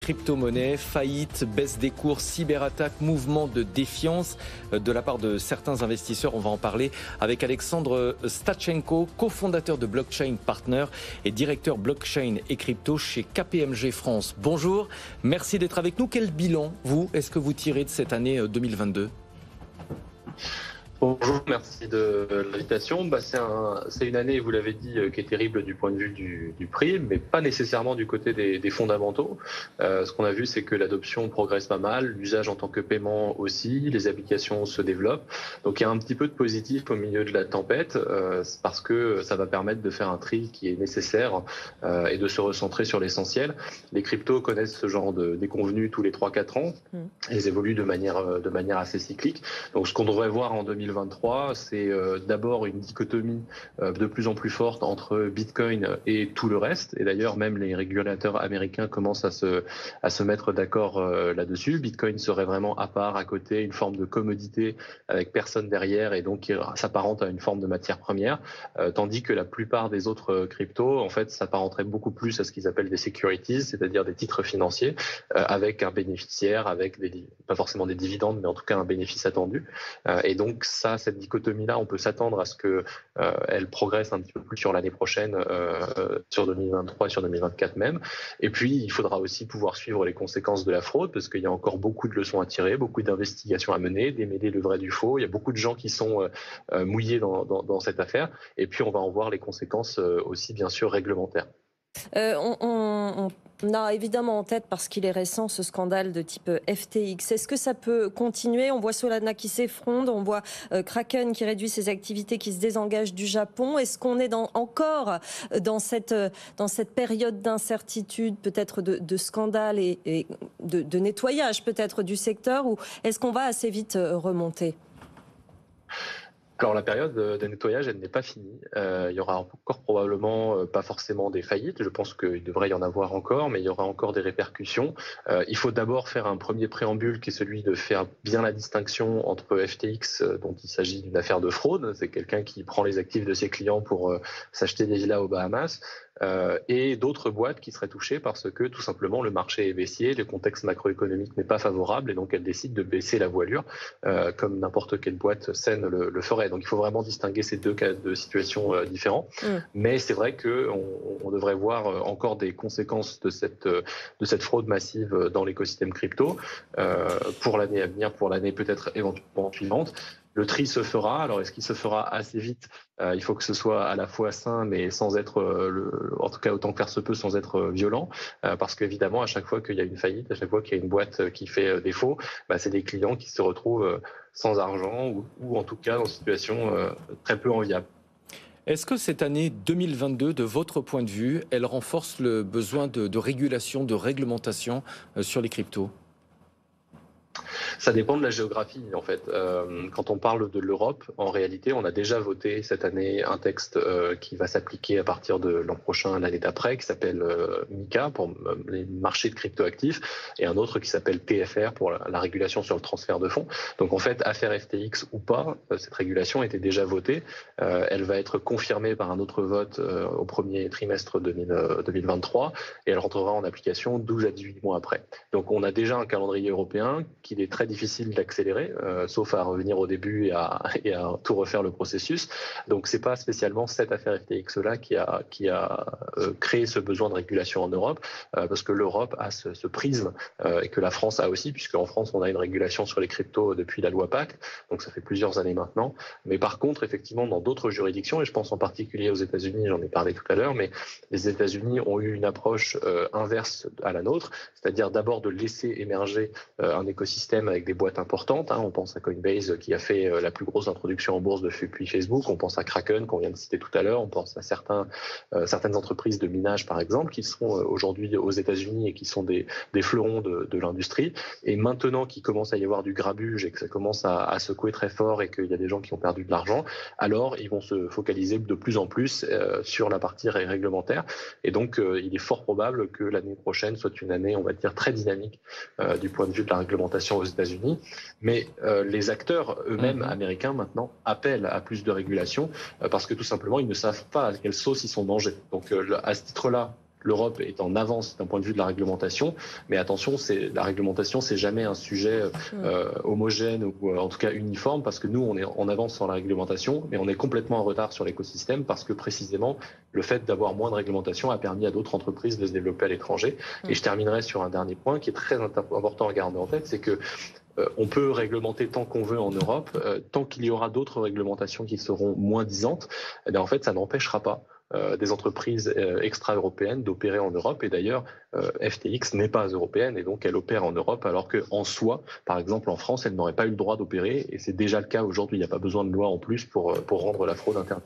crypto-monnaies, faillite, baisse des cours, cyberattaque, mouvement de défiance de la part de certains investisseurs. On va en parler avec Alexandre Stachenko, cofondateur de Blockchain Partner et directeur blockchain et crypto chez KPMG France. Bonjour, merci d'être avec nous. Quel bilan, est-ce que vous tirez de cette année 2022 ? Bonjour, merci de l'invitation. C'est une année, vous l'avez dit, qui est terrible du point de vue du prix, mais pas nécessairement du côté des fondamentaux. Ce qu'on a vu, c'est que l'adoption progresse pas mal, l'usage en tant que paiement aussi, les applications se développent. Donc il y a un petit peu de positif au milieu de la tempête, parce que ça va permettre de faire un tri qui est nécessaire et de se recentrer sur l'essentiel. Les cryptos connaissent ce genre de déconvenus tous les 3-4 ans. Ils évoluent de manière assez cyclique. Donc ce qu'on devrait voir en 2023, c'est d'abord une dichotomie de plus en plus forte entre Bitcoin et tout le reste. Et d'ailleurs, même les régulateurs américains commencent à se mettre d'accord là-dessus. Bitcoin serait vraiment à part, à côté, une forme de commodité avec personne derrière et donc qui s'apparente à une forme de matière première. Tandis que la plupart des autres cryptos, en fait, s'apparenteraient beaucoup plus à ce qu'ils appellent des securities, c'est-à-dire des titres financiers avec un bénéficiaire, avec pas forcément des dividendes, mais en tout cas un bénéfice attendu. Et donc, cette dichotomie-là, on peut s'attendre à ce qu'elle progresse un petit peu plus sur l'année prochaine, sur 2023 et sur 2024 même. Et puis, il faudra aussi pouvoir suivre les conséquences de la fraude, parce qu'il y a encore beaucoup de leçons à tirer, beaucoup d'investigations à mener, démêler le vrai du faux. Il y a beaucoup de gens qui sont mouillés dans cette affaire. Et puis, on va en voir les conséquences aussi, bien sûr, réglementaires. On a évidemment en tête, parce qu'il est récent, ce scandale de type FTX. Est-ce que ça peut continuer ? On voit Solana qui s'effondre, on voit Kraken qui réduit ses activités, qui se désengage du Japon. Est-ce qu'on est encore dans cette période d'incertitude, peut-être de scandale et de nettoyage peut-être du secteur, ou est-ce qu'on va assez vite remonter ? Alors la période de nettoyage, elle n'est pas finie. Il y aura encore probablement pas forcément des faillites. Je pense qu'il devrait y en avoir encore, mais il y aura encore des répercussions. Il faut d'abord faire un premier préambule qui est celui de faire bien la distinction entre FTX, dont il s'agit d'une affaire de fraude. C'est quelqu'un qui prend les actifs de ses clients pour s'acheter des villas aux Bahamas. Et d'autres boîtes qui seraient touchées parce que tout simplement le marché est baissier, le contexte macroéconomique n'est pas favorable et donc elles décident de baisser la voilure comme n'importe quelle boîte saine le ferait. Donc il faut vraiment distinguer ces deux cas de situations différents. Mais c'est vrai qu'on devrait voir encore des conséquences de cette fraude massive dans l'écosystème crypto pour l'année à venir, pour l'année peut-être éventuellement suivante. Le tri se fera. Alors, est-ce qu'il se fera assez vite ? Il faut que ce soit à la fois sain, mais sans être, en tout cas autant que faire se peut, sans être violent. Parce qu'évidemment, à chaque fois qu'il y a une faillite, à chaque fois qu'il y a une boîte qui fait défaut, c'est des clients qui se retrouvent sans argent ou en tout cas dans une situation très peu enviable. Est-ce que cette année 2022, de votre point de vue, elle renforce le besoin de régulation, de réglementation sur les cryptos ? Ça dépend de la géographie, en fait. Quand on parle de l'Europe, en réalité, on a déjà voté cette année un texte qui va s'appliquer à partir de l'an prochain, l'année d'après, qui s'appelle MiCA pour les marchés de cryptoactifs, et un autre qui s'appelle TFR pour la régulation sur le transfert de fonds. Donc, en fait, affaire FTX ou pas, cette régulation était déjà votée. Elle va être confirmée par un autre vote au premier trimestre 2023, et elle rentrera en application 12 à 18 mois après. Donc, on a déjà un calendrier européen qu'il est très difficile d'accélérer, sauf à revenir au début et à tout refaire le processus. Donc c'est pas spécialement cette affaire FTX-là qui a créé ce besoin de régulation en Europe, parce que l'Europe a ce prisme et que la France a aussi, puisqu'en France on a une régulation sur les cryptos depuis la loi Pacte, donc ça fait plusieurs années maintenant. Mais par contre, effectivement, dans d'autres juridictions, et je pense en particulier aux États-Unis, j'en ai parlé tout à l'heure, mais les États-Unis ont eu une approche inverse à la nôtre, c'est-à-dire d'abord de laisser émerger un écosystème avec des boîtes importantes. On pense à Coinbase qui a fait la plus grosse introduction en bourse depuis Facebook. On pense à Kraken qu'on vient de citer tout à l'heure. On pense à certaines entreprises de minage par exemple qui sont aujourd'hui aux États-Unis et qui sont des fleurons de l'industrie. Et maintenant qu'il commence à y avoir du grabuge et que ça commence à secouer très fort et qu'il y a des gens qui ont perdu de l'argent, alors ils vont se focaliser de plus en plus sur la partie réglementaire. Et donc il est fort probable que l'année prochaine soit une année, on va dire, très dynamique du point de vue de la réglementation aux États-Unis, mais les acteurs eux-mêmes américains maintenant appellent à plus de régulation parce que tout simplement ils ne savent pas à quelle sauce ils sont mangés. Donc à ce titre-là, l'Europe est en avance d'un point de vue de la réglementation, mais attention, la réglementation, c'est jamais un sujet homogène ou en tout cas uniforme, parce que nous, on est en avance sur la réglementation, mais on est complètement en retard sur l'écosystème, parce que précisément, le fait d'avoir moins de réglementation a permis à d'autres entreprises de se développer à l'étranger. Et je terminerai sur un dernier point qui est très important à garder en tête, c'est que on peut réglementer tant qu'on veut en Europe, tant qu'il y aura d'autres réglementations qui seront moins disantes, eh bien, en fait, ça n'empêchera pas des entreprises extra-européennes d'opérer en Europe. Et d'ailleurs, FTX n'est pas européenne et donc elle opère en Europe, alors qu'en soi, par exemple en France, elle n'aurait pas eu le droit d'opérer. Et c'est déjà le cas aujourd'hui. Il n'y a pas besoin de loi en plus pour rendre la fraude interdite.